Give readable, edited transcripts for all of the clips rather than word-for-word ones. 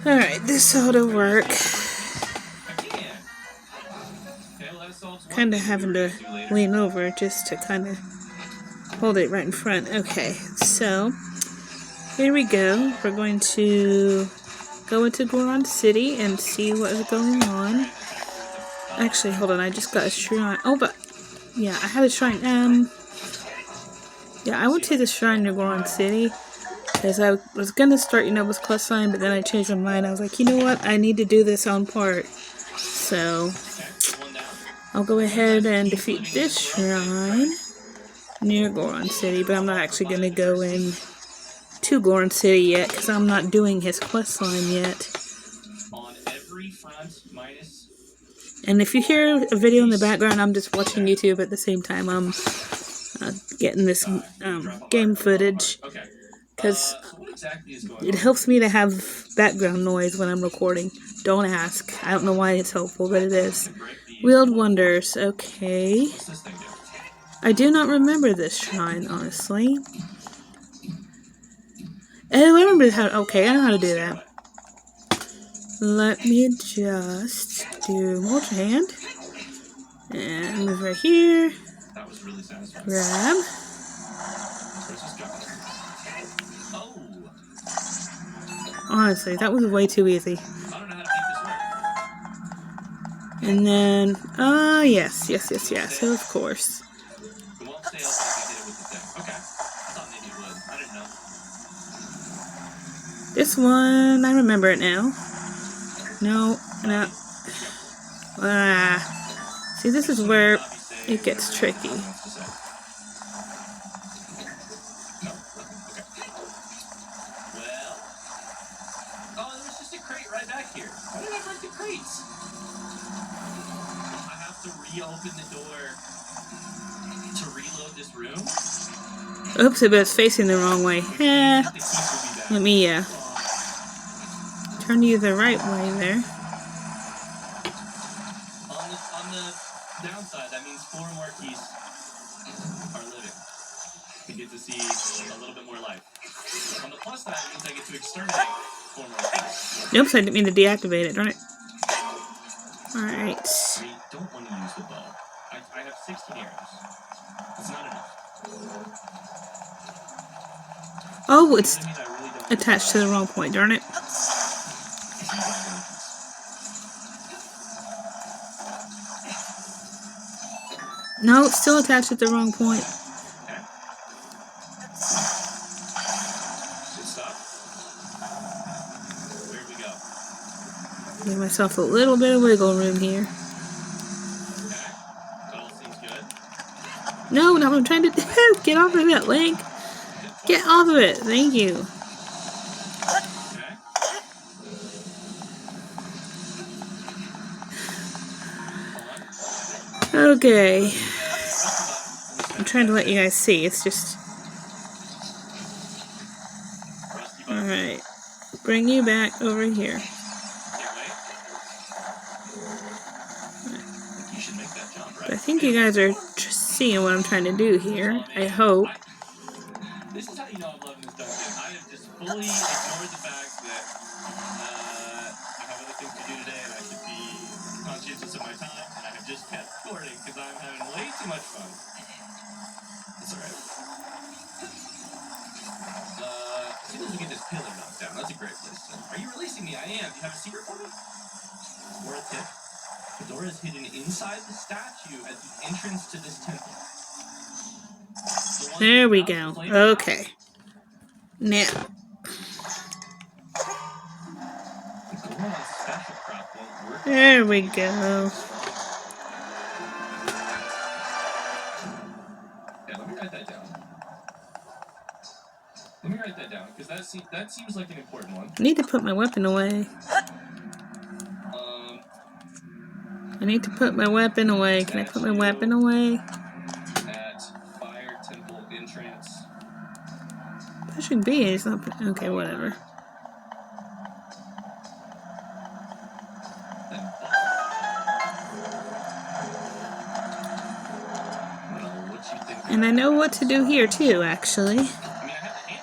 Alright, this ought to work. Kind of having to lean over just to kind of hold it right in front. Okay, so here we go. We're going to go into Goron City and see what is going on. Actually, hold on, I just got a shrine. Oh, but yeah, I had a shrine. Yeah, I went to the shrine in Goron City because I was gonna start, with questline, but then I changed my mind. I was like, you know what? I need to do this on part. So I'll go ahead and defeat this shrine near Goron City, but I'm not actually gonna go in to Goron City yet because I'm not doing his questline yet. And if you hear a video in the background, I'm just watching YouTube at the same time I'm getting this game footage, because it helps me to have background noise when I'm recording. Don't ask. I don't know why it's helpful, but it is. Wheeled Wonders. Okay. I do not remember this shrine, honestly. Oh, I remember how... Okay, I know how to do that. Let me just do multi-hand. And move right here. Grab. Honestly, that was way too easy. And then, yes, of course. This one, I remember it now. No. See, this is where it gets tricky. Open the door to reload this room. Oops, it was facing the wrong way. Let me turn you the right way there. On the downside, that means 4 more keys are living. We get to see a little bit more life. On the plus side, it means I get to exterminate 4 more keys. Oops, I didn't mean to deactivate it, darn it. Alright. I don't want to use the bow. I have 16 arrows. It's not enough. Oh, it's attached to the wrong point, darn it. No, it's still attached at the wrong point. Give myself a little bit of wiggle room here. No, not what I'm trying to do. Get off of that, Link. Get off of it. Thank you. Okay. I'm trying to let you guys see. It's just... Alright. Bring you back over here. But I think you guys are seeing what I'm trying to do here. I hope. This is how you know I'm loving this dungeon. I have just fully ignored the fact that I have other things to do today and I should be conscientious of my time, and I have just kept recording because I'm having way too much fun. It's alright. As soon as we get this pillar knocked down, that's a great place to... Are you releasing me? I am. Do you have a secret for me? Or a tip? The door is hidden inside the statue at the entrance to this temple. There we go. Okay. Now. There we go. Yeah, let me write that down. Because that seems like an important one. I need to put my weapon away. I need to put my weapon away. Can I put my weapon away? At Fire Temple entrance. That should be it. It's not... Okay, whatever. And I know what to do here too, actually.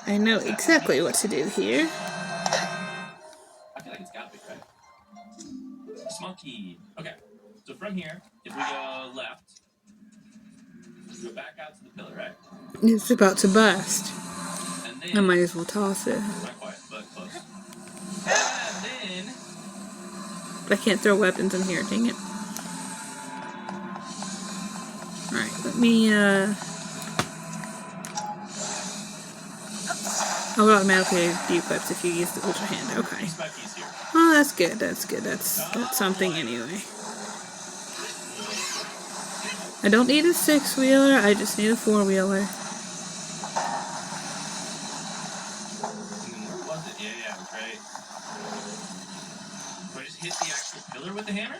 I know exactly what to do here. I feel like it's got monkey. Okay, so from here, if we go left, go back out to the pillar, right? It's about to bust. And then, I might as well toss it. not quite, but close. And then... But I can't throw weapons in here, dang it. Alright, let me, Oh, it automatically de-equips if you use the ultra hand. Okay. Oh, that's good. That's good. That's something anyway. I don't need a 6-wheeler. I just need a 4-wheeler. Where was it? Yeah, it was right. Do I just hit the actual pillar with the hammer?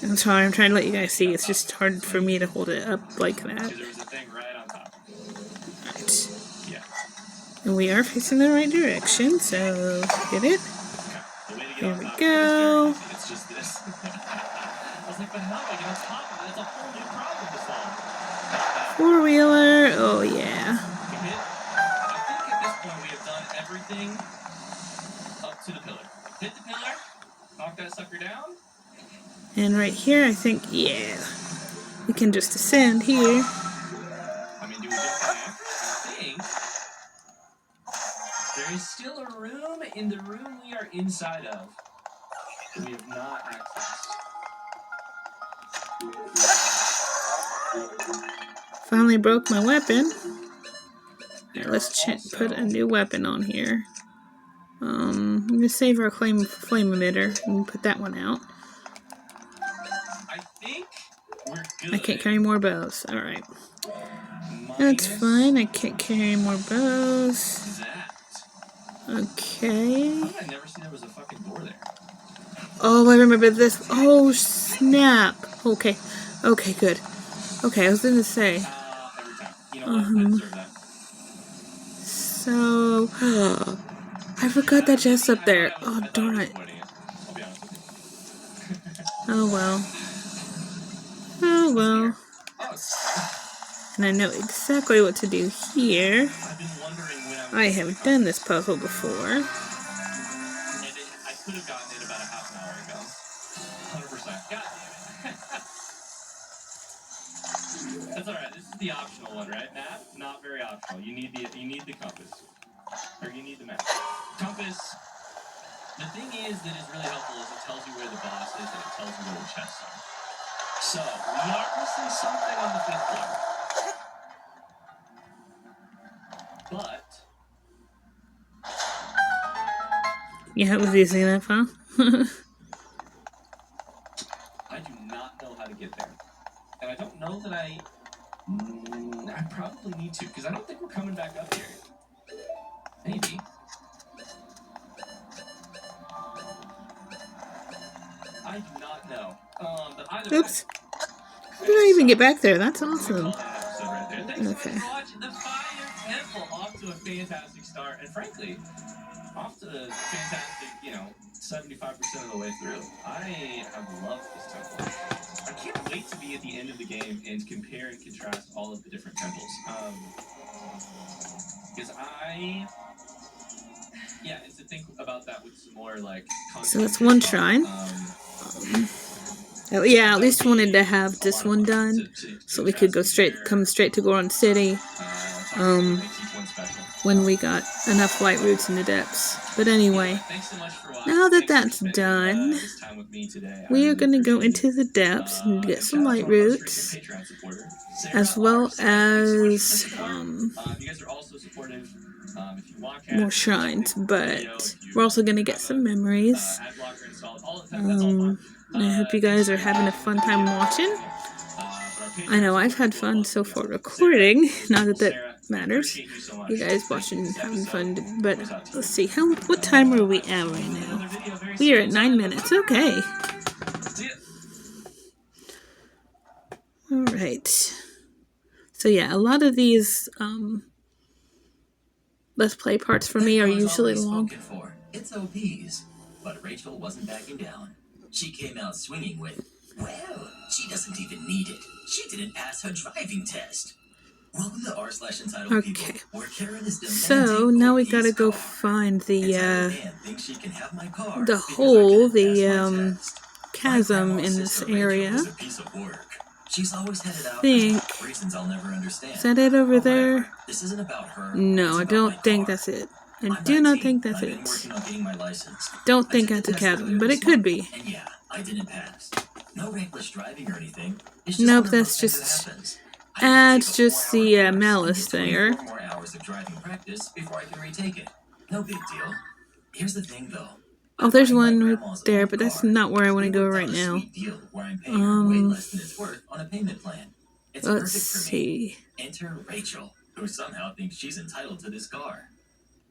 I'm sorry. I'm trying to let you guys see. It's just hard for me to hold it up like that. There was a thing right on top. Right. Yeah. And we are facing the right direction, so get it. Here we go. It's just this. I was like, but how do I get on top of it? It's a whole new problem to solve. 4-wheeler. Oh, yeah. I think at this point we have done everything up to the pillar. Hit the pillar, knock that sucker down. And right here, I think, yeah. We can just ascend here. I mean, do we just I think there is still a room in the room we are inside of that we have not accessed. Finally broke my weapon. Right, let's put a new weapon on here. I'm gonna save our flame emitter and put that one out. I think we're good. I can't carry more bows. Alright. That's fine. I can't carry more bows. Okay. How did I never see there was a fucking door there? Oh, I remember this. Oh, snap. Okay. Okay, good. Okay, I was gonna say. Every time. You know what? I deserve that. So, I forgot that chest up there. Oh, darn it. Oh, well. Oh, well. And I know exactly what to do here. I have done this puzzle before. I could have gotten it about a half an hour ago. 100%. God damn it. That's alright. This is the optional one, right? Map? Not very optional. You need the compass. Or you need the map. Compass. The thing is that is really helpful is it tells you where the boss is and it tells you where the chests are. So, we are missing something on the 5th floor. But... Yeah, it was easy enough, huh? I do not know how to get there. And I don't know that I probably need to, because I don't think we're coming back up here. Maybe. I do not know. But either Oops. How did I even get back there? That's awesome. Okay. Thanks so much for watching the Fire Temple. Off to a fantastic start. And frankly, off to a fantastic, 75% of the way through. I have loved this temple. I can't wait to be at the end of the game and compare and contrast all of the different temples. Because and to think about that with some more like. So that's one shrine. Yeah, at least wanted to have this one done, so we could come straight to Goron City. When we got enough light roots in the depths. But anyway, now that that's done, we are going to go into the depths and get some light roots, as well as more shrines, but we're also going to get some memories. I hope you guys are having a fun time watching. I know I've had fun so far recording, not that that matters. You guys watching and having fun, but let's see, what time are we at right now? We are at 9 minutes, okay. Alright. So yeah, a lot of these Let's Play parts for me are usually long. It's OPs, but Rachel wasn't backing down. She came out swinging with, well, she doesn't even need it. She didn't pass her driving test. Welcome to r/entitled people, Okay. where Karen is So now we gotta go find the hole, the chasm in this area. She's always headed out Think. for reasons I'll never understand. Is that it over there? This isn't about her. No, I don't think that's it. I do not think that's it. Don't think that's a chasm, but it could be. And yeah, I didn't pass. No reckless driving or anything. Nope, that's just adds just the malice there. 4 more hours of driving practice before I can retake it. No big deal. Here's the thing, though. Oh, there's one right there, but that's not where I want to go right now. Let's see. Enter Rachel, who somehow thinks she's entitled to this car.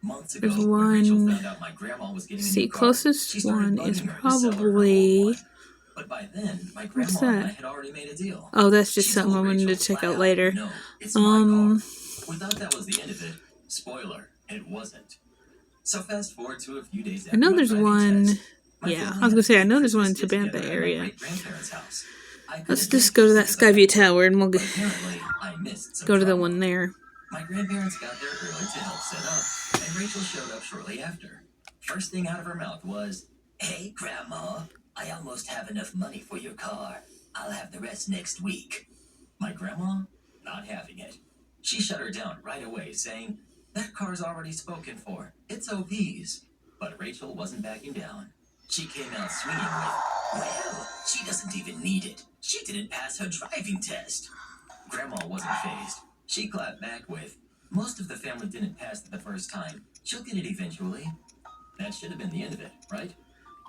Months ago, There's when Rachel one. found out my grandma was getting a See, new car, closest she started one is bugging her to sell her her old probably. one. But by then, my What's grandma and I that? had already made a deal. Oh, that's just She something I told wanted to Rachel check flat out out, later. "No, it's my car." We thought that was the end of it. Spoiler, it wasn't. So fast forward to a few days after I know my there's driving one. test. My Yeah, family I was gonna say I had know there's one in Christmas get Sabantha together at my area. great-grandparents' house. I Let's couldn't just go to that make it, Skyview Tower and we'll but apparently I missed some go to the trouble. one there. My grandparents got there early to help set up, and Rachel showed up shortly after. First thing out of her mouth was, "Hey, Grandma, I almost have enough money for your car. I'll have the rest next week." My grandma, not having it. She shut her down right away, saying, "That car's already spoken for. It's OP's." But Rachel wasn't backing down. She came out swinging with, "Well, she doesn't even need it. She didn't pass her driving test." Grandma wasn't fazed. She clapped back with, "Most of the family didn't pass it the first time. She'll get it eventually." That should have been the end of it, right?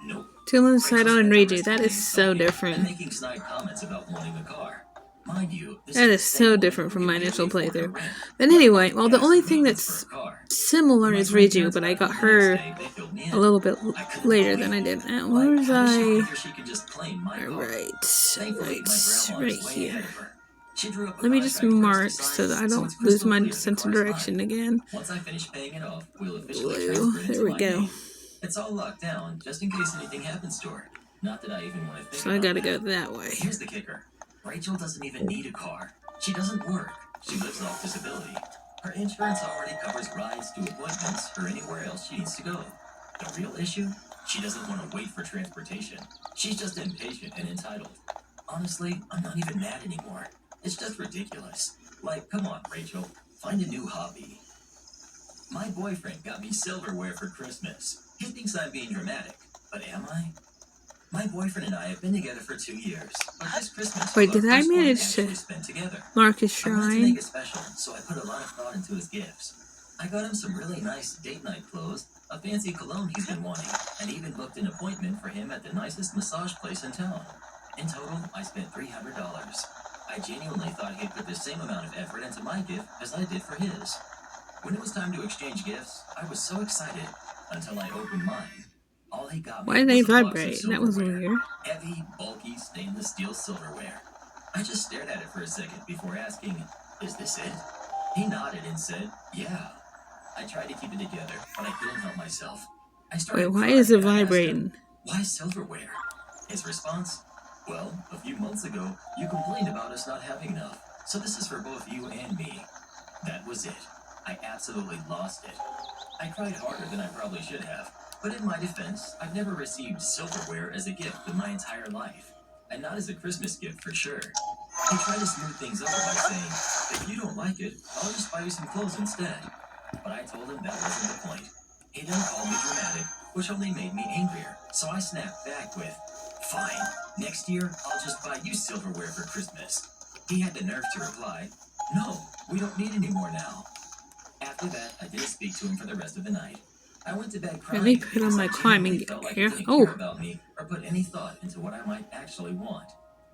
Nope. Two on the side Rachel on and spent the redo. rest of That the is day so sulking and different. making snide comments about wanting a car. Mind you, this That the is same so woman different who from could my barely initial afford her playthrough. rent. But anyway, well, the Gas only and thing maintenance that's for a car. similar When my is redo, grandparents but I got got home the her next day, they filled me in. a little bit I couldn't later believe than I it. did. Where Like, was how does she I? figure she can just claim my car? Right, Thankfully, my grandma right is way here. ahead of her. She drew up a Let me just contract for us to mark sign, so that I so don't it's lose crystal my clear the sense of car's mine. direction again. Once I finish paying it off, we'll officially Blue. transfer it There into we my go. name. It's all locked down, just in case anything happens to her. Not that I even want to think So I about gotta that. go that way. Here's the kicker. Rachel doesn't even need a car. She doesn't work. She lives off disability. Her insurance already covers rides to appointments or anywhere else she needs to go. The real issue? She doesn't want to wait for transportation. She's just impatient and entitled. Honestly, I'm not even mad anymore. It's just ridiculous. Like, come on, Rachel. Find a new hobby. My boyfriend got me silverware for Christmas. He thinks I'm being dramatic, but am I? My boyfriend and I have been together for 2 years, but this Christmas Wait, was our did I first one manage actually to spent together. mark his I wanted to shrine? make it special, so I put a lot of thought into his gifts. I got him some really nice date night clothes, a fancy cologne he's been wanting, and even booked an appointment for him at the nicest massage place in town. In total, I spent $300. I genuinely thought he'd put the same amount of effort into my gift as I did for his. When it was time to exchange gifts, I was so excited until I opened mine. All he got me Why did they was a box of vibrate? That was silverware. weird. Heavy, bulky, stainless steel silverware. I just stared at it for a second before asking, "Is this it?" He nodded and said, "Yeah." I tried to keep it together, but I couldn't help myself. I started Wait, why crying is it and I asked him, vibrating? "Why silverware?" His response, "Well, a few months ago, you complained about us not having enough, so this is for both you and me." That was it. I absolutely lost it. I cried harder than I probably should have, but in my defense, I've never received silverware as a gift in my entire life, and not as a Christmas gift for sure. He tried to smooth things over by saying, "If you don't like it, I'll just buy you some clothes instead." But I told him that wasn't the point. He then called me dramatic, which only made me angrier, so I snapped back with, "Fine, next year I'll just buy you silverware for Christmas." He had the nerve to reply, "No, we don't need any more now." After that, I didn't speak to him for the rest of the night. I went to bed crying Let me put on because my I climbing genuinely felt like gear. he didn't Oh, care about me or put any thought into what I might actually want.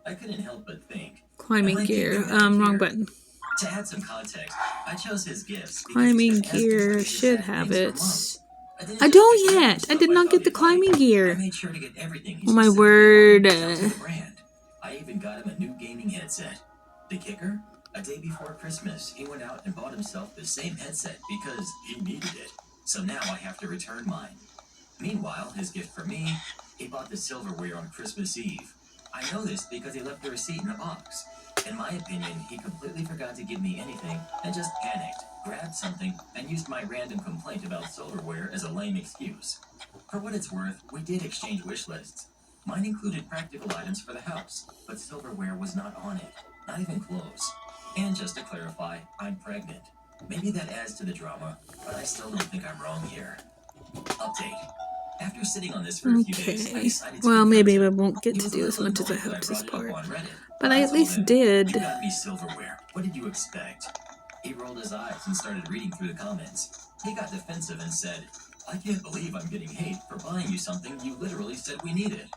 I couldn't help but think, climbing am I being gear. dramatic Wrong here? button. To add some context, I chose his gifts because Climbing he's been asking gear for me to should set have things for it. months. didn't I just don't pick random yet. I stuff did not thought get the he'd like. climbing I gear. made sure to get everything he Oh my specifically word. wanted down to the brand. I even got him a new gaming headset. The kicker? A day before Christmas, he went out and bought himself the same headset because he needed it. So now I have to return mine. Meanwhile, his gift for me, he bought the silverware on Christmas Eve. I know this because he left the receipt in a box. In my opinion, he completely forgot to give me anything and just panicked, grabbed something, and used my random complaint about silverware as a lame excuse. For what it's worth, we did exchange wish lists. Mine included practical items for the house, but silverware was not on it, not even close. And just to clarify, I'm pregnant. Maybe that adds to the drama, but I still don't think I'm wrong here. Update. After sitting on this for a few days, I decided to Well, maybe I confront him. won't get He to was a do as little much as I annoyed that hoped this brought it part. up on Reddit. But I at told least him, did. "You got me silverware. What did you expect?" He rolled his eyes and started reading through the comments. He got defensive and said, "I can't believe I'm getting hate for buying you something you literally said we needed."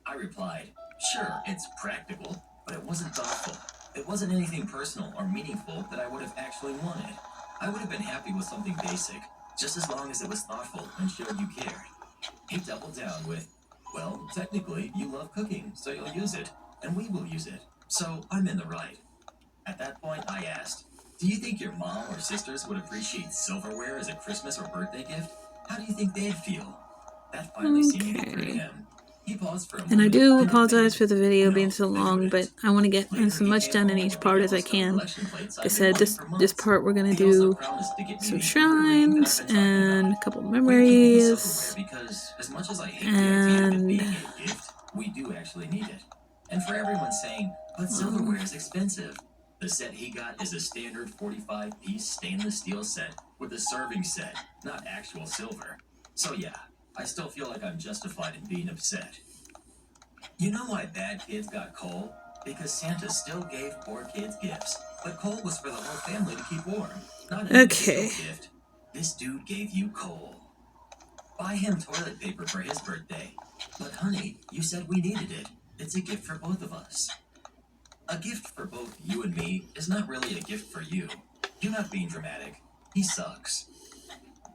I replied, "Sure, it's practical, but it wasn't thoughtful. It wasn't anything personal or meaningful that I would have actually wanted. I would have been happy with something basic, just as long as it was thoughtful and showed you cared." He doubled down with, "Well, technically, you love cooking, so you'll use it, and we will use it. So I'm in the right." At that point, I asked, "Do you think your mom or sisters would appreciate silverware as a Christmas or birthday gift? How do you think they'd feel?" That finally seemed to get through to him. He paused for a moment. And I do and apologize admitted, for the video "No, being so they long, wouldn't." but I want to get Later, as he much came done in home each with part as I videos of can. collection plates Like I I've been said, wanting this for this months. part we're gonna He also do promised to get me some the ring that I've shrines been talking and about. a couple We're keeping the silverware memories because, as much as I hate the idea of it and being a gift, we do actually need it. And for everyone saying, "But silverware is expensive," the set he got is a standard 45-piece stainless steel set with a serving set, not actual silver. So yeah, I still feel like I'm justified in being upset. You know why bad kids got coal? Because Santa still gave poor kids gifts. But coal was for the whole family to keep warm, not an okay. individual gift. This dude gave you coal. Buy him toilet paper for his birthday. But honey, you said we needed it. It's a gift for both of us. A gift for both you and me is not really a gift for you. You're not being dramatic. He sucks.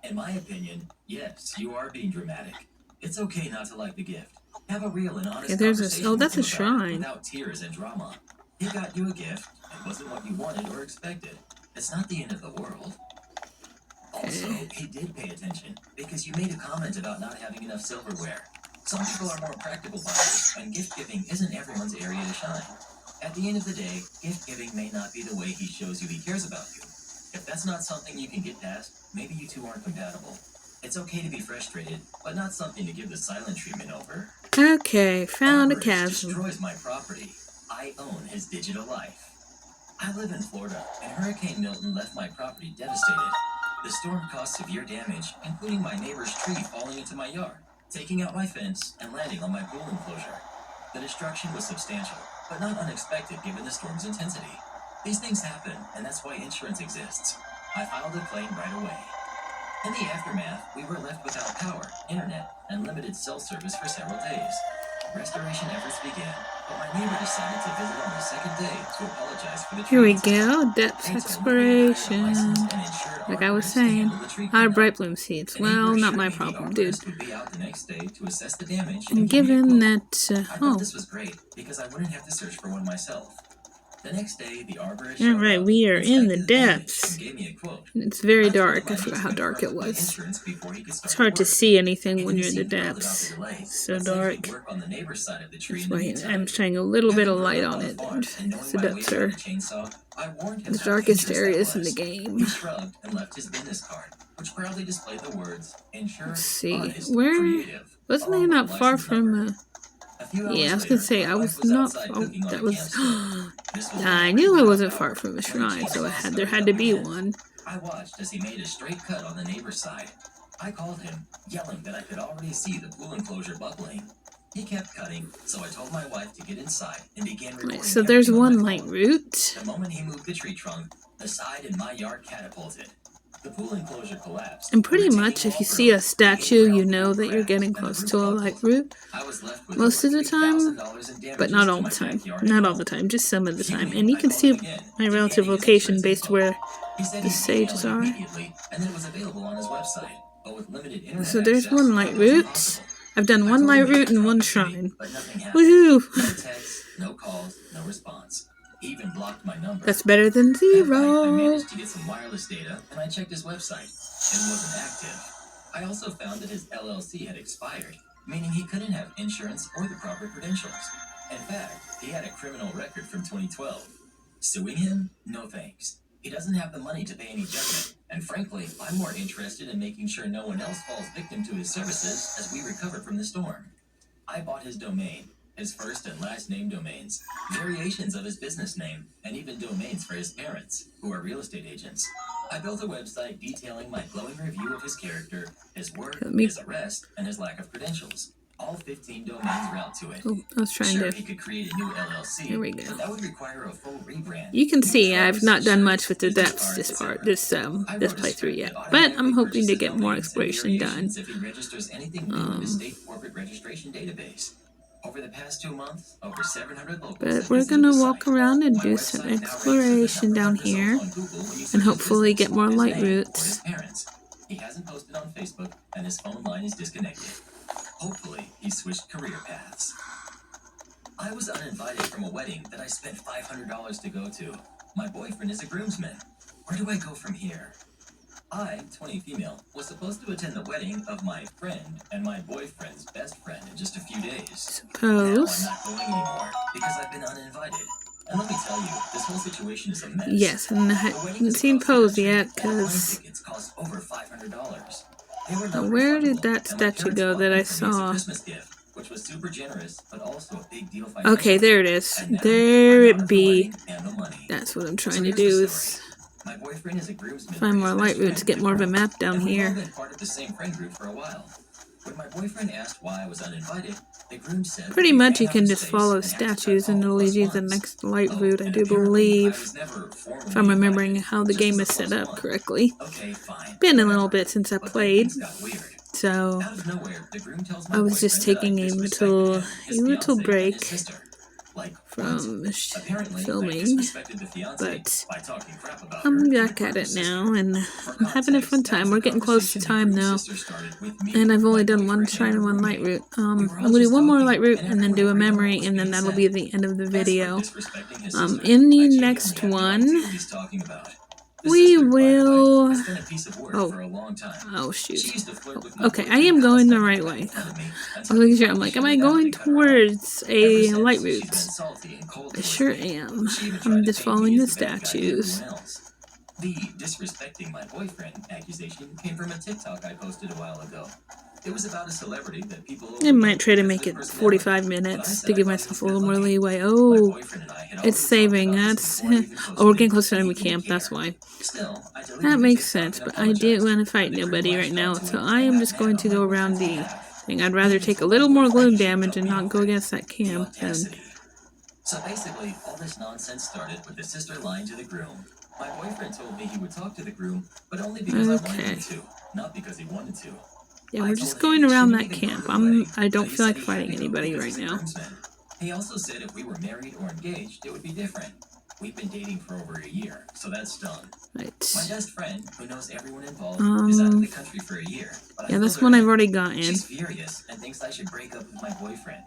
In my opinion, yes, you are being dramatic. It's okay not to like the gift. Have a real and honest Okay, there's conversation a that's a with him about it shrine. without tears and drama. He got you a gift. It wasn't what you wanted or expected. It's not the end of the world. Also, he did pay attention because you made a comment about not having enough silverware. Some people are more practical buyers, and gift giving isn't everyone's area to shine. At the end of the day, gift giving may not be the way he shows you he cares about you. If that's not something you can get past, maybe you two aren't compatible. It's okay to be frustrated, but not something to give the silent treatment over. Okay, found a Arborist chasm. destroys my property. I own his digital life. I live in Florida, and Hurricane Milton left my property devastated. The storm caused severe damage, including my neighbor's tree falling into my yard, taking out my fence, and landing on my pool enclosure. The destruction was substantial, but not unexpected given the storm's intensity. These things happen, and that's why insurance exists. I filed a claim right away. In the aftermath, we were left without power, internet, and limited cell service for several days. Restoration efforts began, but my neighbor decided to visit on the second day to apologize for the tree Here we incident. go, depth They told me they hired a exploration. licensed and insured Like I was arborist to saying, handle the tree how are cleanup. bright bloom seeds? The neighbor Well, not assured my me the problem, dude. arborist would be out the next day to assess the damage And and give me a given quote. that, I thought this was great because I wouldn't have to search for one myself. The next day, the arborist showed alright, up, we are in the inspected damage, depths. and gave me a quote. It's very I told him dark. I I forgot needed how to dark confirm it with my was. insurance before he could start It's hard the to work. see anything He when didn't you're in the seem thrilled about depths. the delay, It's so but said dark. he'd work on the neighbor's side of the tree That's in the why meantime. I'm shining a little bit Having of light grown up on on a it. farm and knowing Because the my way depths around are a chainsaw, I warned him the how darkest dangerous that areas in the was. game. He shrugged and left his business card, which proudly displayed the words "insured, Let's see. honest, Where? creative," Wasn't I along with not a far license from number. A few yeah, hours I was gonna later, say my I wife was was not outside oh, cooking on that a was campstove. This was I before knew we I got wasn't power, far from a when the shrine, so chainsaw there started had up to be again. one. I watched as he made a straight cut on the neighbor's side. I called him, yelling that I could already see the pool enclosure bubbling. He kept cutting, so I told my wife to get inside and began recording So there's everything on one my phone. Lightroot. The moment he moved the tree trunk, the side in my yard catapulted. The pool enclosure collapsed. And The pretty retaining much if wall you see a broke, the statue, in-ground you know pool that you're cracked, getting and the close roof to a buckled. Lightroot. I was left with Most over of the time, $3,000 in damages but not all to the my time. backyard Not and all home. the time, just some of the time. Fuming, And you I can called see him again, my relative demanding his location insurance based info. where He said the he'd sages email it are. immediately, and that it was available on his website. But with limited internet So there's access, one that wasn't Lightroot. possible. I've done I one told him he Lightroot could and one drop the tree, shrine. but nothing happened. Woohoo! No texts, no calls, no response. He even blocked my number. That's better than That night, I zero. managed to get some wireless data, and I checked his website. It wasn't active. I also found that his LLC had expired, meaning he couldn't have insurance or the proper credentials. In fact, he had a criminal record from 2012. Suing him? No thanks. He doesn't have the money to pay any judgment, and frankly, I'm more interested in making sure no one else falls victim to his services as we recover from the storm. I bought his domain, his first and last name domains, variations of his business name, and even domains for his parents, who are real estate agents. I built a website detailing my glowing review of his character, his work, his arrest, and his lack of credentials. All 15 domains route to it. Oh, I was trying Sure, to. he could create a new LLC. Here we go. But that would require a full rebrand. You can see I've not done much with the depths this playthrough yet, but I'm hoping to get more exploration done. If he registers anything new in the state corporate registration database. Over the past 2 months, over 700 locals. But we're gonna walk around and do some exploration down here, and hopefully get more Lightroots. He hasn't posted on Facebook, and his phone line is disconnected. Hopefully, he switched career paths. I was uninvited from a wedding that I spent $500 to go to. My boyfriend is a groomsman. Where do I go from here? I, 20 female, was supposed to attend the wedding of my friend and my boyfriend's best friend in just a few days. Now I'm not going anymore because I've been uninvited. And let me tell you, this whole situation is a mess. Yes, and I haven't seen Pose yet, because... Tickets cost over $500. Where did that statue go that I saw? Which was super generous, but also a big deal. Okay, there it is. There it be. That's what I'm trying to do, is find more Lightroots, get more of a map down here. Pretty much you can just follow statues and it'll lead you to the next Lightroot, I do believe. If I'm remembering how the game is set up correctly. Been a little bit since I played, so I was just taking a little break from filming, but I'm back at it now, and I'm having a fun time. We're getting close to time now, and I've only done one shrine and one Lightroot. I'm gonna do one more Lightroot and then do a memory, and then that'll be the end of the video. In the next one, we will... Oh shoot. Okay, I am going the right way. I was making sure. I'm like, am I going towards a Lightroot? I sure am. I'm just following the statues. The disrespecting my boyfriend accusation came from a TikTok I posted a while ago. It was about a celebrity that people... I might try to make it 45 minutes to give myself a little more leeway. Oh, it's saving. That's... Oh, we're getting close to enemy camp, that's why. That makes sense, but I didn't want to fight nobody right now, so I am just going to go around the thing. I'd rather take a little more gloom damage and not go against that camp than... So basically, all this nonsense started with the sister lying to the groom. My boyfriend told me he would talk to the groom, but only because I wanted him to, not because he wanted to. Yeah, we're just going around that camp. I don't feel like fighting anybody right now. He also said if we were married or engaged, it would be different. We've been dating for over a year, so that's done. Right. My best friend, who knows everyone involved, is out of the country for a year. Yeah, that's one I've already gotten. She's furious and thinks I should break up with my boyfriend.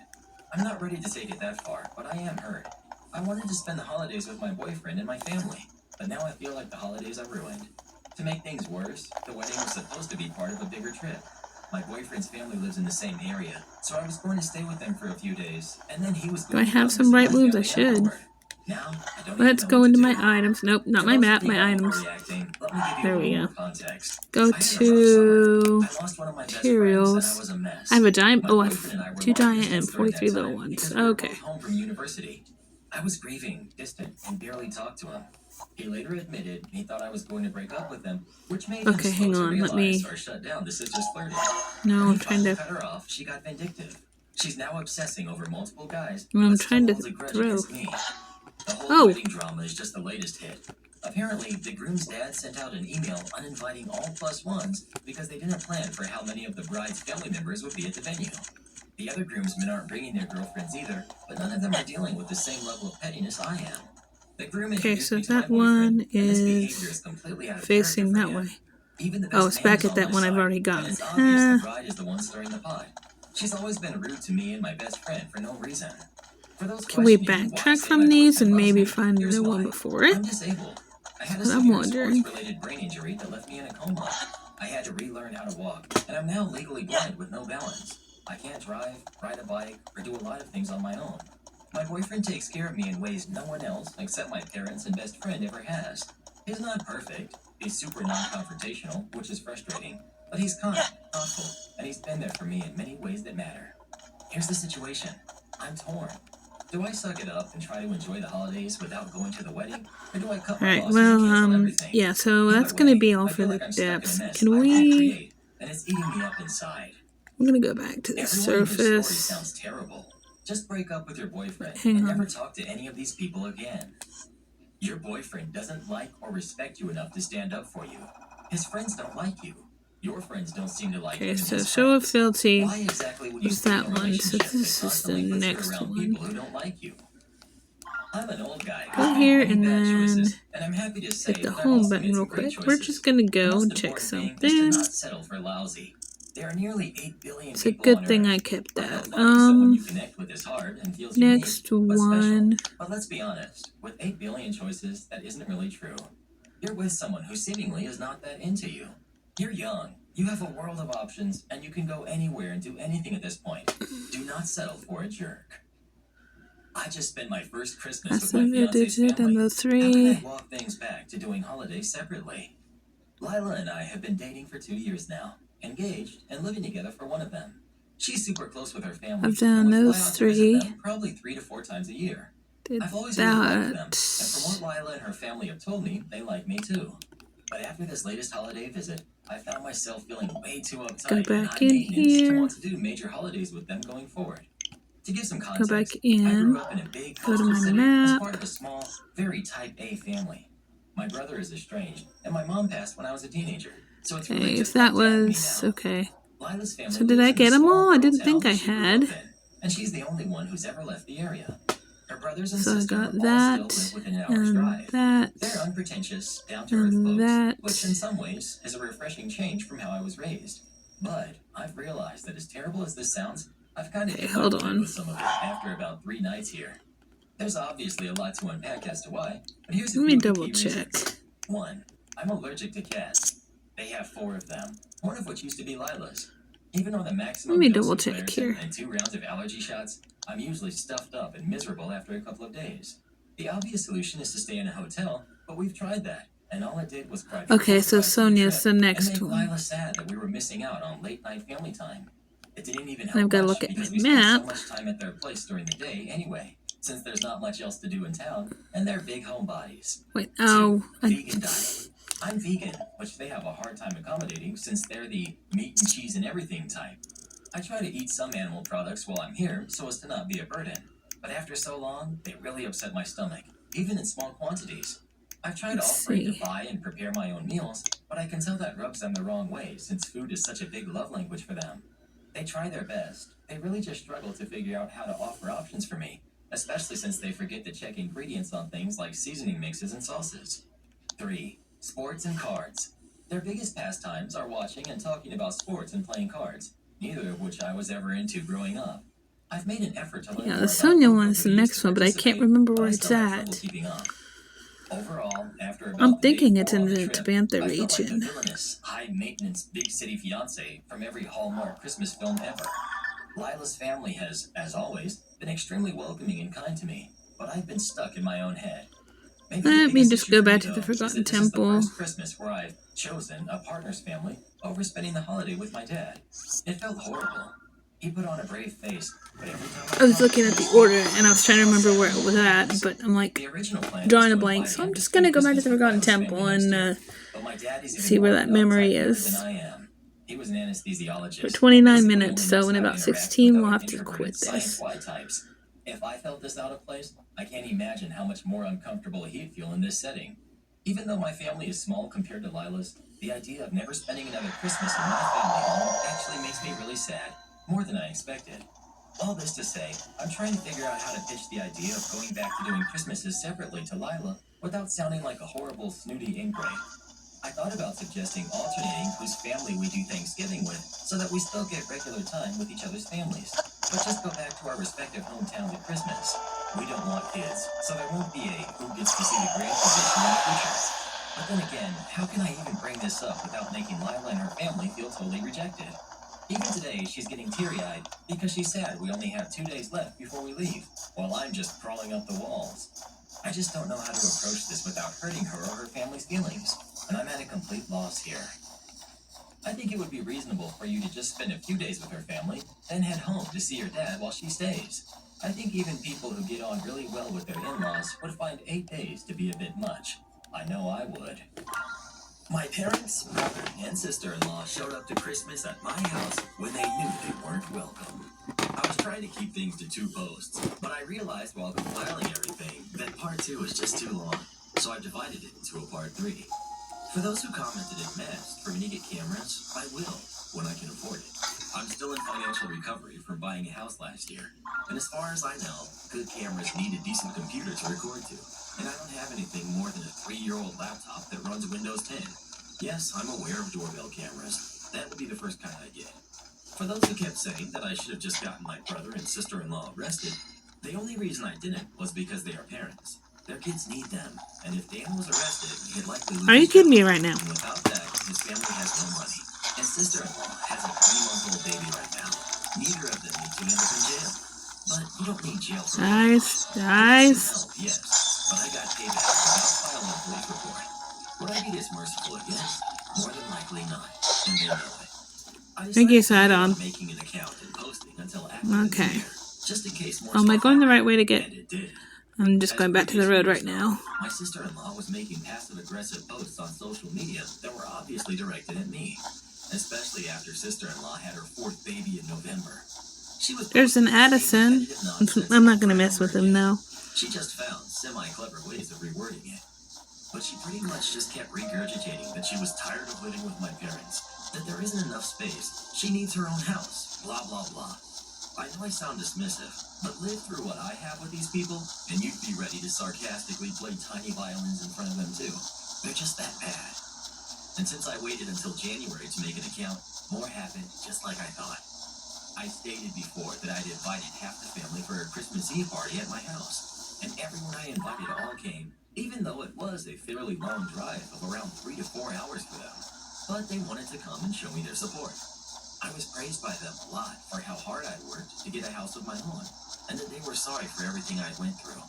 I'm not ready to take it that far, but I am hurt. I wanted to spend the holidays with my boyfriend and my family, but now I feel like the holidays are ruined. To make things worse, the wedding was supposed to be part of a bigger trip. My boyfriend's family lives in the same area, so I was going to stay with them for a few days, and then he was going to... Do I have some right moves? I should. Now, Let's go into my items. Nope, not my map, my items. There we go. Go to materials. I have a giant... Oh, I have 2 giant and 43 little ones. Okay. I was grieving, distant, and barely talked to him. He later admitted he thought I was going to break up with him, which made him hang on, let me... or shut down the sisters flirting. No, I'm trying to... cut her off, she got vindictive. She's now obsessing over multiple guys. I'm trying to throw. The whole wedding drama is just the latest hit. Apparently, the groom's dad sent out an email uninviting all +1s because they didn't plan for how many of the bride's family members would be at the venue. The other groomsmen aren't bringing their girlfriends either, but none of them are dealing with the same level of pettiness I am. Okay, so that one is facing that way. Oh, it's back at that one I've already gotten. She's always been rude to me and my best friend for no reason. Can we backtrack from these and maybe find the one before it? I'm wondering. I had to relearn how to walk, and I'm now legally blind with no balance. I can't drive, ride a bike, or do a lot of things on my own. My boyfriend takes care of me in ways no one else, except my parents and best friend, ever has. He's not perfect. He's super non-confrontational, which is frustrating. But he's kind, thoughtful, and he's been there for me in many ways that matter. Here's the situation. I'm torn. Do I suck it up and try to enjoy the holidays without going to the wedding? Or do I cut my Alright, losses and cancel well, everything? yeah, so Either that's gonna way, be all I for feel the like I'm stuck in a depths. mess Can I can't we... create, and it's eating me up inside. I'm gonna go back to the Everyone in this story surface. sounds terrible. Just break up with your boyfriend Hang and on. never talk to any of these people again. Your boyfriend doesn't like or respect you enough to stand up for you. His friends don't like you. Your friends don't seem to like Okay, him. so his show of friends. fealty Why exactly would you was stay in that a one, so relationship this that is the constantly puts you next around one. people who don't like you? I'm an old guy Go who's here made many and bad then choices, and I'm happy to say hit the that I've home also button made real some great quick. We're choices. just gonna The go most and check important thing is to something. not settle for lousy. There are nearly 8 billion It's a people on good thing Earth. I kept I know that. finding someone you connect with is hard and feels Next unique, but special. one. But let's be honest, with 8 billion choices, that isn't really true. You're with someone who seemingly is not that into you. You're young. You have a world of options, and you can go anywhere and do anything at this point. Do not settle for a jerk. I just spent my first Christmas That's with the my fiance's digit and family. the How can I three. walk things back to doing holidays separately? Lila and I have been dating for 2 years now, engaged and living together for one of them. She's super close with her family. I've done and we those fly out to visit three. them probably 3 to 4 times a year. Did I've always really liked them, that. and from what Lila and her family have told me, they like me too. But after this latest holiday visit, I found myself feeling way too uptight and back high in maintenance to here. want to do major holidays with them going forward. To give some Go context, back I grew in. up in a big Go to coastal my city as map. part of a small, very type A family. My brother is estranged, and my mom passed when I was a teenager, so it's really Okay, if just that my dad and me was... now. Okay. Lila's family So did lives I in get a them small all? I rural didn't town think that I she grew had. up in, and she's the only one who's ever left the area. Her brothers and So I sister got all still that, live within an hour's and drive. that, They're unpretentious, down-to-earth and folks, that. which in some ways is a refreshing change from how I was raised. But I've realized that as terrible as this sounds, I've kind of Okay, hit my hold limit on. with some of it after about 3 nights here. There's obviously a lot to unpack as to why, but here's a Let few me of the double key check. reasons. 1. I'm allergic to cats. They have 4 of them, one of which used to be Lila's. Even though the Let maximum me dose double of check Claritin here. and 2 rounds of allergy shots, I'm usually stuffed up and miserable after a couple of days. The obvious solution is to stay in a hotel, but we've tried that, and all it did was cry. Okay, so Sonia's the next and make one. Lila sad that we were missing out on late-night family time. It didn't even I've help got to much look at because my we spent so map. much time at their place during the day anyway, since there's not much else to do in town, and they're big homebodies. Wait, 2. oh. Vegan diet. I'm vegan, which they have a hard time accommodating since they're the meat and cheese and everything type. I try to eat some animal products while I'm here so as to not be a burden, but after so long, they really upset my stomach, even in small quantities. I've tried Let's offering to see. buy and prepare my own meals, but I can tell that rubs them the wrong way since food is such a big love language for them. They try their best. They really just struggle to figure out how to offer options for me, especially since they forget to check ingredients on things like seasoning mixes and sauces. 3. Sports and cards. Their biggest pastimes are watching and talking about sports and playing cards, neither of which I was ever into growing up. I've made an effort to learn Yeah, more the about Sonia both one over is the years next to one, but I can't participate, remember but where I it's still have trouble at. keeping up. Overall, after about I'm day thinking 4 it's in on the the trip, Tabantha I felt like the region. villainous, high-maintenance, big city fiancé from every Hallmark Christmas film ever. Lila's family has, as always, been extremely welcoming and kind to me, but I've been stuck in my own head. Maybe the Let me biggest just issue go for me, back to the though, is Forgotten that this is the Temple. first Christmas where I've chosen a partner's family over spending the holiday with my dad. It felt horrible. He put on a brave face, but every time I was looking at the order and I was trying to remember where it was at, but I'm like the original plan drawing a was to blank. invite So I'm him just to gonna spend go back to Christmas the with Forgotten Lila's Temple family next and year. But my dad is even see where more that of an memory outside parent is. than I am. He was an anesthesiologist. For and 29 basically minutes, only so knows in how to about interact 16 with we'll other have to introverted quit science this. Y types. If I felt this out of place, I can't imagine how much more uncomfortable he'd feel in this setting. Even though my family is small compared to Lila's, the idea of never spending another Christmas in my family home actually makes me really sad, more than I expected. All this to say, I'm trying to figure out how to pitch the idea of going back to doing Christmases separately to Lila without sounding like a horrible, snooty ingrate. I thought about suggesting alternating whose family we do Thanksgiving with so that we still get regular time with each other's families, but just go back to our respective hometowns at Christmas. We don't want kids, so there won't be a who gets to see the grand tradition in the future. But then again, how can I even bring this up without making Lila and her family feel totally rejected? Even today, she's getting teary-eyed because she's sad we only have 2 days left before we leave, while I'm just crawling up the walls. I just don't know how to approach this without hurting her or her family's feelings, and I'm at a complete loss here. I think it would be reasonable for you to just spend a few days with her family, then head home to see your dad while she stays. I think even people who get on really well with their in-laws would find 8 days to be a bit much. I know I would. My parents, brother, and sister-in-law showed up to Christmas at my house when they knew they weren't welcome. I was trying to keep things to 2 posts, but I realized while compiling everything that part 2 was just too long, so I divided it into a part 3. For those who commented and asked for me to get cameras, I will, when I can afford it. I'm still in financial recovery from buying a house last year, and as far as I know, good cameras need a decent computer to record to, and I don't have anything more than a 3-year-old laptop that runs Windows 10. Yes, I'm aware of doorbell cameras. That would be the first kind I get. For those who kept saying that I should have just gotten my brother and sister-in-law arrested, the only reason I didn't was because they are parents. Their kids need them, and if Dan was arrested, he'd likely lose Are you his kidding me job. right now? And without that, his family has no money. And sister-in-law has a 3-month-old baby right now. Neither of them need to end up in jail. But you don't need jail for Guys, Some guys. help, yes, but I got payback without filing a police report. Would I be this merciful again? More than likely not, and they know it. I Thank you, decided to Sidon. stop making an account and posting until after the Okay. new year, just in case more Am I stuff going the right happened, way to get? and it did. I'm just going back to the road right now. My sister-in-law was making passive-aggressive posts on social media that were obviously directed at me, especially after sister-in-law had her 4th baby in November. She was There's an Addison. I'm not going to mess with him now. She just found semi-clever ways of rewording it. But she pretty much just kept regurgitating that she was tired of living with my parents, that there isn't enough space, she needs her own house, blah blah blah. I know I sound dismissive, but live through what I have with these people, and you'd be ready to sarcastically play tiny violins in front of them too. They're just that bad. And since I waited until January to make an account, more happened just like I thought. I stated before that I'd invited half the family for a Christmas Eve party at my house, and everyone I invited all came, even though it was a fairly long drive of around 3 to 4 hours for them. But they wanted to come and show me their support. I was praised by them a lot for how hard I'd worked to get a house of my own, and that they were sorry for everything I went through.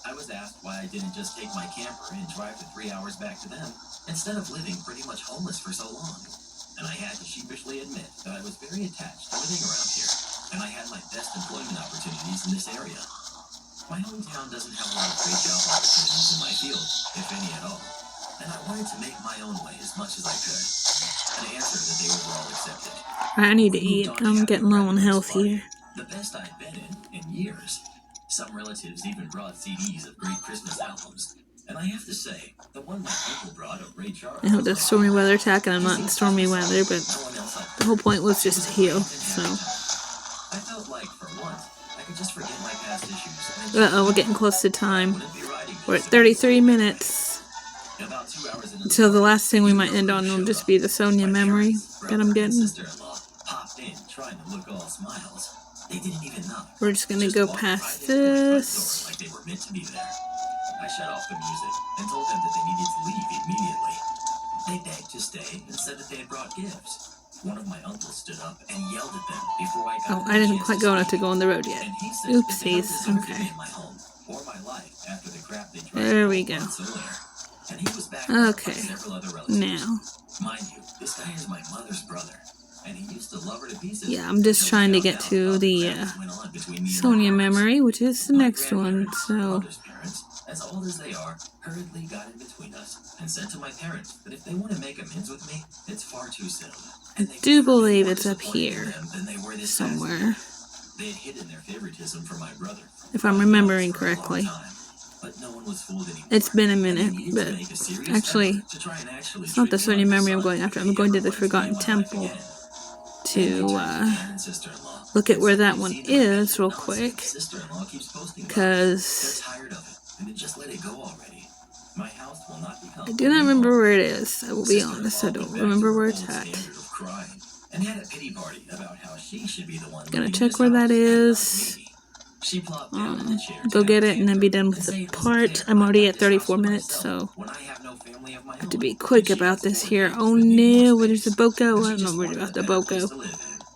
I was asked why I didn't just take my camper and drive the 3 hours back to them, instead of living pretty much homeless for so long. And I had to sheepishly admit that I was very attached to living around here, and I had my best employment opportunities in this area. My hometown doesn't have a lot of great job opportunities in my field, if any at all, and I wanted to make my own way as much as I could. An answer that they overall accepted. I need to eat. I'm getting low on health here. The best I'd been in years. Some relatives even brought CDs of great Christmas albums. And I have to say, the one my uncle brought of Ray Charles. I hope the stormy weather attack, and I'm not in stormy weather, but the whole point was just to heal, so. I felt like, for once, I could just forget my past issues. Uh-oh, we're getting close to time. We're at 33 minutes. About 2 hours into So the last thing we might end on will just be the Sonia memory that I'm getting. sister-in-law popped in trying to look all smiles. They didn't even knock. We're just gonna go past this. Like they were meant to be there. I shut off the music and told them that they needed to leave immediately. They begged to stay and said that they had brought gifts. One of my uncles stood up and yelled at them before I got Oh, I didn't quite go enough to go on the road yet. And he said that they don't Oopsies. deserve to be Okay. in my home or my life after the crap they tried There to we pull go. months earlier. And he was backed up by Okay. several other relatives. Now. Mind you, this guy is my mother's brother, and he used to love her to pieces. Yeah, I'm just trying to get to the Sonia memory, which is the next one, so. Mother's parents, as old as they are, hurriedly got in between us and said to my parents that if they want to make amends with me, it's far too soon. And they Do prefer believe more it's up disappointed here in them than they were this past somewhere, year. They had hidden their favoritism for my brother. if I'm remembering for a long correctly. time, but no one was fooled anymore. It's been a And they minute, needed but to make a serious actually, effort to try and actually it's not the treat me Sonia like memory I'm son going after. I'm they going to ever the wanted Forgotten be in my life Temple again. to look at where that one is real quick, because I do not remember where it is. I will be honest, I don't remember where it's at. Gonna check where that is. Go get it and then be done with the part. I'm already at 34 minutes, so I have to be quick about this here. Oh no, where's the boat go? I'm not worried about the boat go.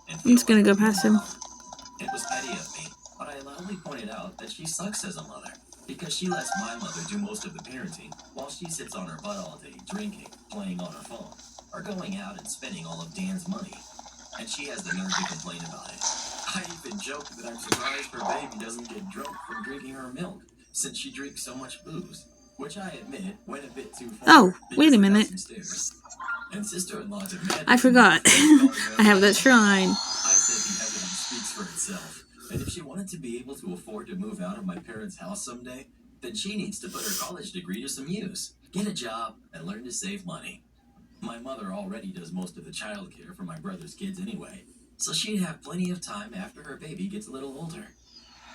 and I'm just feel gonna like go a past him. mom. It was petty of me, but I loudly pointed out that she sucks as a mother because she lets my mother do most of the parenting while she sits on her butt all day drinking, playing on her phone, or going out and spending all of Dan's money. And she has the nerve to complain about it. I even joked that I'm surprised her baby doesn't get drunk from drinking her milk, since she drinks so much booze, which I admit went a bit too far. Oh, because wait a the house minute. and stairs. And sister-in-law demanded I forgot. I have that shrine. I said the evidence speaks for itself, and if she wanted to be able to afford to move out of my parents' house someday, then she needs to put her college degree to some use, get a job, and learn to save money. My mother already does most of the childcare for my brother's kids anyway, so she'd have plenty of time after her baby gets a little older.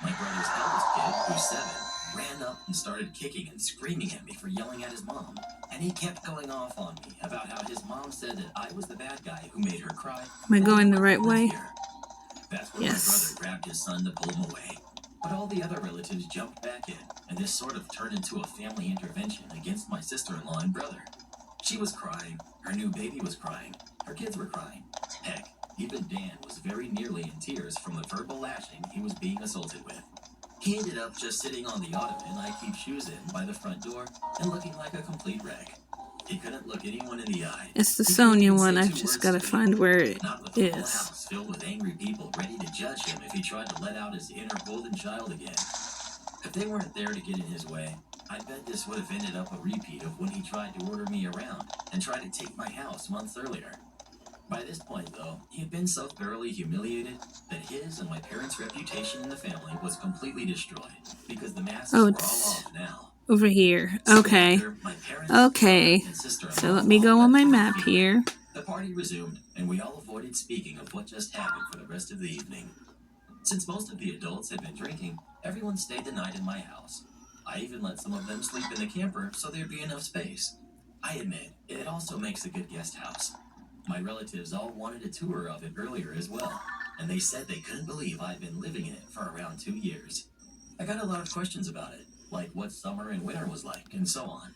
My brother's eldest kid, who's 7, ran up and started kicking and screaming at me for yelling at his mom, and he kept going off on me about how his mom said that I was the bad guy who made her cry. Am I going the right way? That's when Yes. my brother grabbed his son to pull him away. But all the other relatives jumped back in, and this sort of turned into a family intervention against my sister-in-law and brother. She was crying, her new baby was crying, her kids were crying. Heck, even Dan was very nearly in tears from the verbal lashing he was being assaulted with. He ended up just sitting on the ottoman I keep shoes in by the front door and looking like a complete wreck. He couldn't look anyone in the eye. It's the He couldn't Sonya even one. say I've 2 just words gotta to me. find where it Not with the whole is. house filled with angry people ready to judge him if he tried to let out his inner golden child again. If they weren't there to get in his way, I bet this would have ended up a repeat of when he tried to order me around and tried to take my house months earlier. By this point, though, he had been so thoroughly humiliated that his and my parents' reputation in the family was completely destroyed because the masks Oh, were all it's off now. over here. Soon Okay. after, my parents, Okay. brother, and sister-in-law So let me all go on left my for the map funeral. here. The party resumed, and we all avoided speaking of what just happened for the rest of the evening. Since most of the adults had been drinking, everyone stayed the night in my house. I even let some of them sleep in the camper so there'd be enough space. I admit, it also makes a good guest house. My relatives all wanted a tour of it earlier as well, and they said they couldn't believe I'd been living in it for around 2 years. I got a lot of questions about it, like what summer and winter was like, and so on.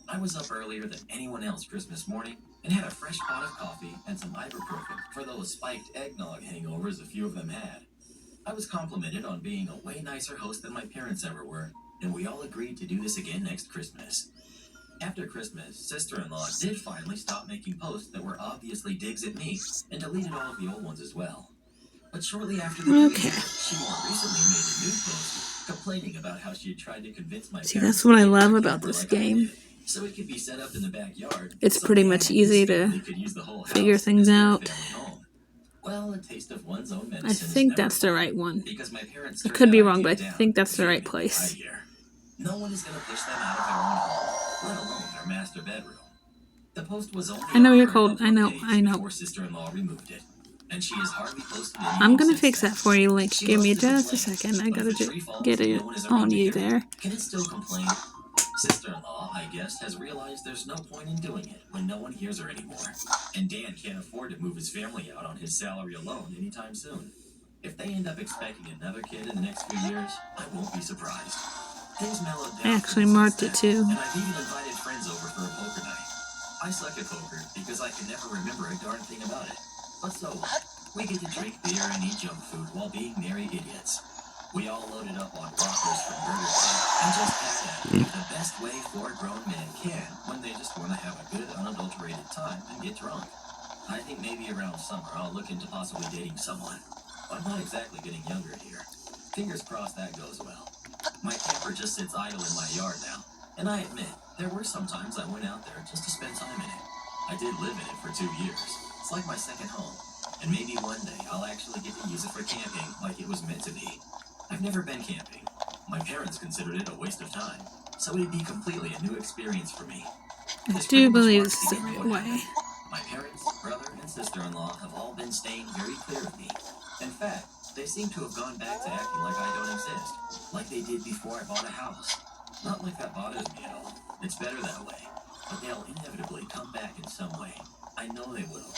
I was up earlier than anyone else Christmas morning and had a fresh pot of coffee and some ibuprofen for those spiked eggnog hangovers a few of them had. I was complimented on being a way nicer host than my parents ever were, and we all agreed to do this again next Christmas. After Christmas, sister-in-law did finally stop making posts that were obviously digs at me and deleted all of the old ones as well. But shortly after the new Okay. year, she more recently made a new post complaining about how she had tried to convince my See, parents that's what I to get love her about camper this like I game. did, so it could be set up in the backyard. It's so pretty Dad much and his easy to family could use the whole figure house things as their out. family home. Well, a taste of one's own medicine I is think never that's the fun, right one. because my parents I turned could be that wrong, but I idea down think that's the via right place. I hear. No one is going to push them out of their own home, let alone their master bedroom. The post was only I know up you're for a cold. couple I of know. days I know. before sister-in-law removed it, and she has hardly posted anything I'm gonna since fix then. that for you, Link. She Give me loves to just a complain, second. I but gotta if a tree falls get and it no one is on around to you hear it, there. can it still complain? Sister-in-law, I guess, has realized there's no point in doing it when no one hears her anymore, and Dan can't afford to move his family out on his salary alone anytime soon. If they end up expecting another kid in the next few years, I won't be surprised. Things mellowed down. I actually for me marked since it then, too. and I've even invited friends over for a poker night. I suck at poker because I can never remember a darn thing about it. But so what? We get to drink beer and eat junk food while being merry idiots. We all loaded up on waffles from Burger King and just had at it the best way 4 grown men can when they just want to have a good unadulterated time and get drunk. I think maybe around summer I'll look into possibly dating someone. I'm not exactly getting younger here. Fingers crossed that goes well. My camper just sits idle in my yard now, and I admit, there were some times I went out there just to spend time in it. I did live in it for 2 years. It's like my second home, and maybe one day I'll actually get to use it for camping like it was meant to be. I've never been camping. My parents considered it a waste of time, so it'd be completely a new experience for me. I This do pretty much believe marks this is the the end of right what way. happened. My parents, brother, and sister-in-law have all been staying very clear of me. In fact, they seem to have gone back to acting like I don't exist, like they did before I bought a house. Not like that bothers me at all. It's better that way. But they'll inevitably come back in some way. I know they will.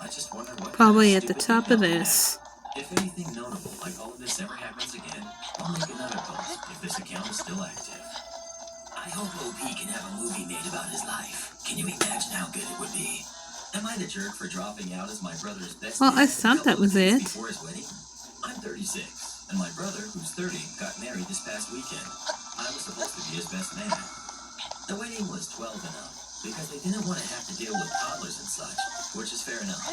I just wonder what Probably kind at the stupid top thing of they'll do this. next. If anything notable like all of this ever happens again, I'll make another post if this account is still active. I hope OP can have a movie made about his life. Can you imagine how good it would be? Am I the jerk for dropping out as my brother's best Well, man I a thought that couple of was days it. before his wedding? I'm 36, and my brother, who's 30, got married this past weekend. I was supposed to be his best man. The wedding was 12 and up, because they didn't want to have to deal with toddlers and such, which is fair enough.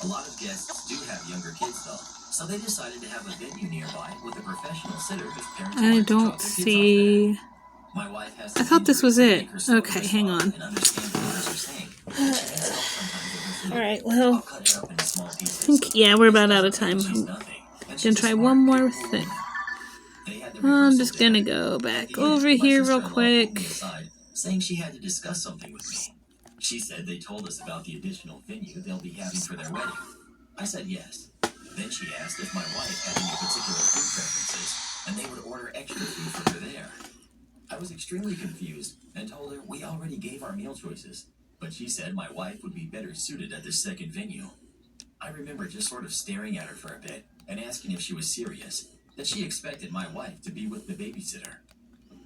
A lot of guests do have younger kids, though, so they decided to have a venue nearby with a professional sitter whose parents I wanted to don't drop their kids off there. see. My wife has I thought this was it. Okay, hang on. and understand what others are saying. She needs help sometimes with her food. Alright, well, I'll cut it up into small I pieces. think, yeah, we're about out of time. She's I'm nothing, and gonna she's a try smart, one more capable thing. woman. They had the I'm rehearsal just gonna dinner. go At back the end, over my here real sister-in-law pulled me quick. aside, saying she had to discuss something with me. She said they told us about the additional venue they'll be having for their wedding. I said yes. Then she asked if my wife had any particular food preferences, and they would order extra food for her there. I was extremely confused and told her we already gave our meal choices, but she said my wife would be better suited at this second venue. I remember just sort of staring at her for a bit and asking if she was serious, that she expected my wife to be with the babysitter.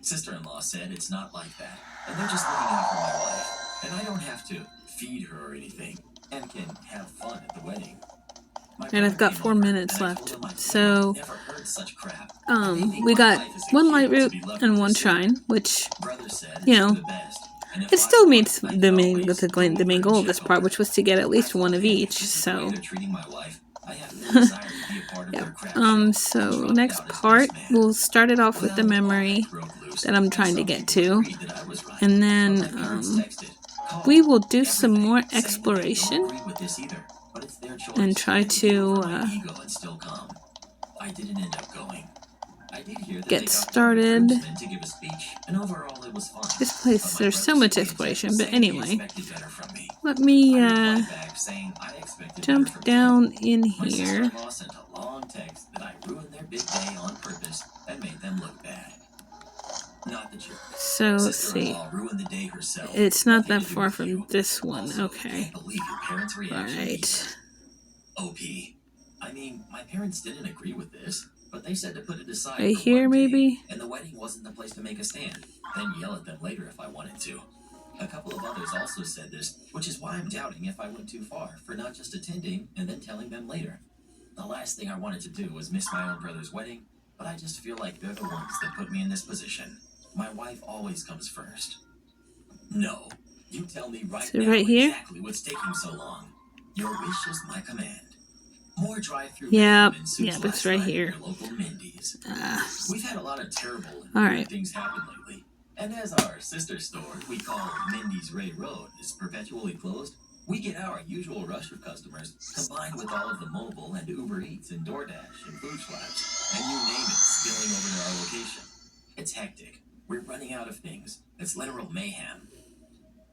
Sister-in-law said it's not like that, and they're just looking out for my wife, and I don't have to feed her or anything, and can have fun at the wedding. And I've got 4 minutes left. So, we got one Lightroot and one Shine, which, you know, it still meets the main goal of this part, which was to get at least one of each. So, yeah. So next part, we'll start it off with the memory that I'm trying to get to, and then we will do some more exploration and try to get started. This place, there's so much exploration, but anyway, let me jump down in here. So let's see. It's not that far from this one. Okay. Right. OP. I mean, my parents didn't agree with this, but they said to put it aside right for here, one day, maybe. and the wedding wasn't the place to make a stand. Then yell at them later if I wanted to. A couple of others also said this, which is why I'm doubting if I went too far for not just attending and then telling them later. The last thing I wanted to do was miss my own brother's wedding, but I just feel like they're the ones that put me in this position. My wife always comes first. No, you tell me right now exactly what's taking so long. Your wish is my command. More drive-through. Yeah, it's right here. Local Mindy's. We've had a lot of terrible things happen lately. And as our sister store, we call Mindy's Ray Road, is perpetually closed, we get our usual rush of customers, combined with all of the mobile and Uber Eats and DoorDash and food slabs, and you name it, spilling over to our location. It's hectic. We're running out of things. It's literal mayhem.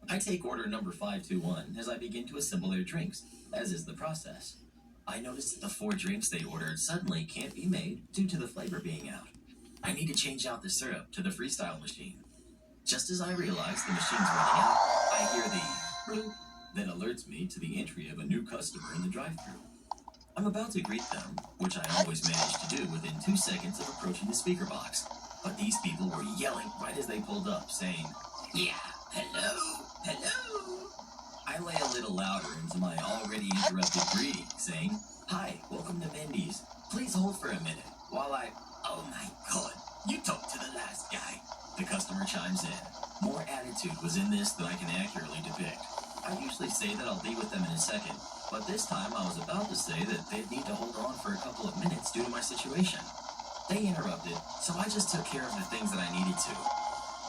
I take order number 521 as I begin to assemble their drinks, as is the process. I noticed that the 4 drinks they ordered suddenly can't be made due to the flavor being out. I need to change out the syrup to the freestyle machine. Just as I realize the machine's running out, I hear the bloop that alerts me to the entry of a new customer in the drive-thru. I'm about to greet them, which I always manage to do within 2 seconds of approaching the speaker box. But these people were yelling right as they pulled up, saying, "Yeah, hello, hello." I lay a little louder into my already interrupted greeting, saying, "Hi, welcome to Mindy's. Please hold for a minute while I..." "Oh my god, you talked to the last guy." The customer chimes in. More attitude was in this than I can accurately depict. I usually say that I'll be with them in a second, but this time I was about to say that they'd need to hold on for a couple of minutes due to my situation. They interrupted, so I just took care of the things that I needed to.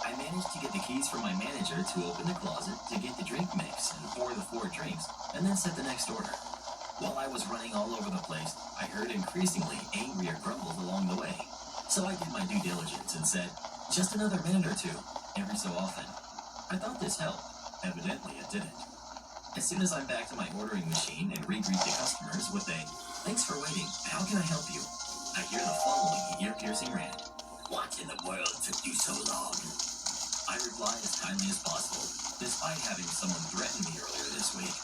I managed to get the keys from my manager to open the closet to get the drink mix and pour the 4 drinks, and then set the next order. While I was running all over the place, I heard increasingly angrier grumbles along the way. So I did my due diligence and said, "Just another minute or 2, every so often." I thought this helped. Evidently it didn't. As soon as I'm back to my ordering machine and re-greet the customers with a, "Thanks for waiting, how can I help you?" I hear the following ear-piercing rant. "What in the world took you so long?" I reply as kindly as possible, despite having someone threaten me earlier this week.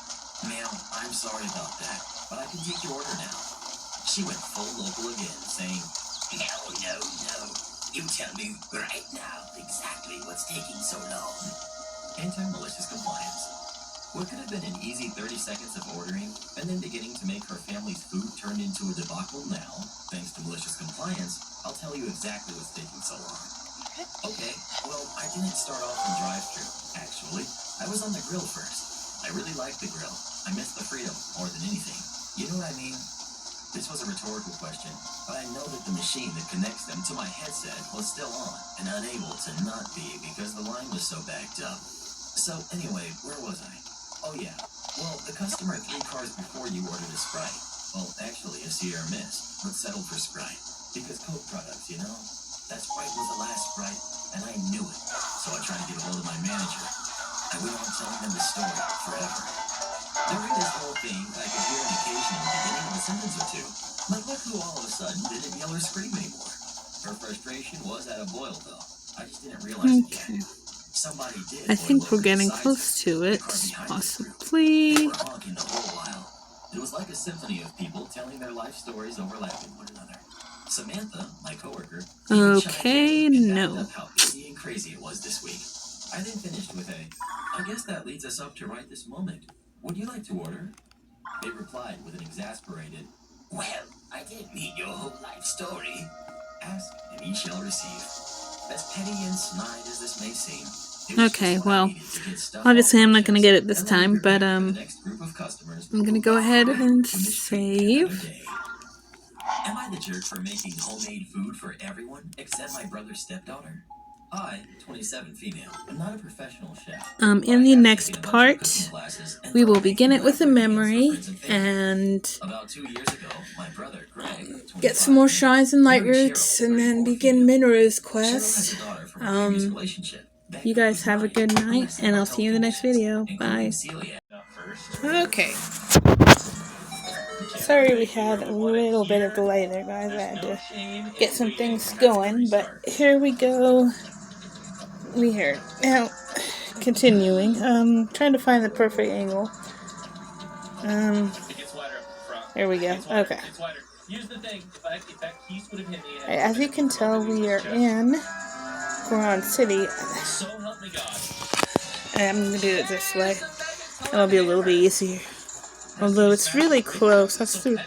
"Ma'am, I'm sorry about that, but I can take your order now." She went full local again, saying, No. You tell me right now exactly what's taking so long." Anti-malicious compliance. What could have been an easy 30 seconds of ordering and then beginning to make her family's food turned into a debacle now, thanks to malicious compliance, I'll tell you exactly what's taking so long. Okay, well, I didn't start off in drive-thru, actually. I was on the grill first. I really liked the grill. I missed the freedom more than anything. You know what I mean? This was a rhetorical question, but I know that the machine that connects them to my headset was still on and unable to not be because the line was so backed up. So anyway, where was I? Oh yeah, well, the customer 3 cars before you ordered a Sprite. Well, actually a Sierra Mist, but settled for Sprite. Because Coke products, you know? That Sprite was the last Sprite, and I knew it. So I tried to get a hold of my manager. I went on telling them the story forever. During this whole thing, I could hear an occasional beginning of a sentence or two. But look who all of a sudden didn't yell or scream anymore. Her frustration was at a boil, though. I just didn't realize it yet. Somebody did. I think we're getting close to it, possibly. They were honking the whole while. It was like a symphony of people telling their life stories overlapping one another. Samantha, my coworker, Okay, no. up how busy and crazy it was this week. I then finished with I guess that leads us up to right this moment. Would you like to order? They replied with an exasperated, well, I didn't mean your whole life story. Ask and ye shall receive. As petty and snide as this may seem, Okay, well, obviously I'm not going to get it this time, but I'm going to go ahead and save. Am I the jerk for making homemade food for everyone except my brother's stepdaughter? I, 27 female, am not a professional chef. In the next part, we will begin it with a memory and About 2 years ago, my brother, Greg, get some more shines and light roots, and then begin Minru's quest. You guys have a good night, and I'll see you in the next video. Bye. Okay. Sorry we had a little bit of delay there, guys. I had to get some things going, but here we go. We are now continuing. Trying to find the perfect angle. There we go. Okay. As you can tell, we are in Grand City. I'm gonna do it this way. It'll be a little bit easier. Although it's really close. That's the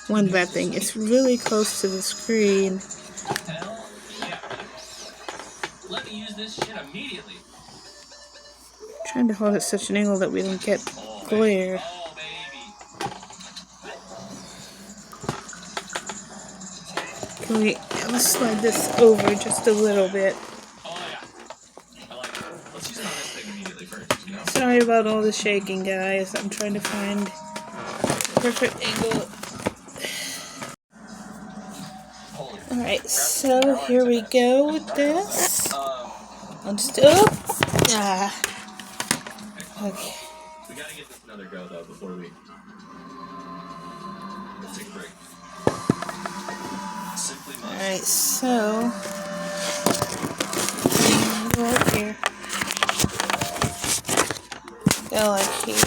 one bad thing. It's really close to the screen. Let me use this shit immediately. Trying to hold it at such an angle that we don't get glare. Oh, baby. Can we let's slide this over just a little bit? Oh, yeah. I like it. Let's use it on this thing immediately first, you know? Sorry about all the shaking, guys. I'm trying to find the perfect angle. Alright, so here we go with this. I'll just okay. We gotta get this another go, though, before we... Let's take a break. Alright, so... Go up here. Go like here.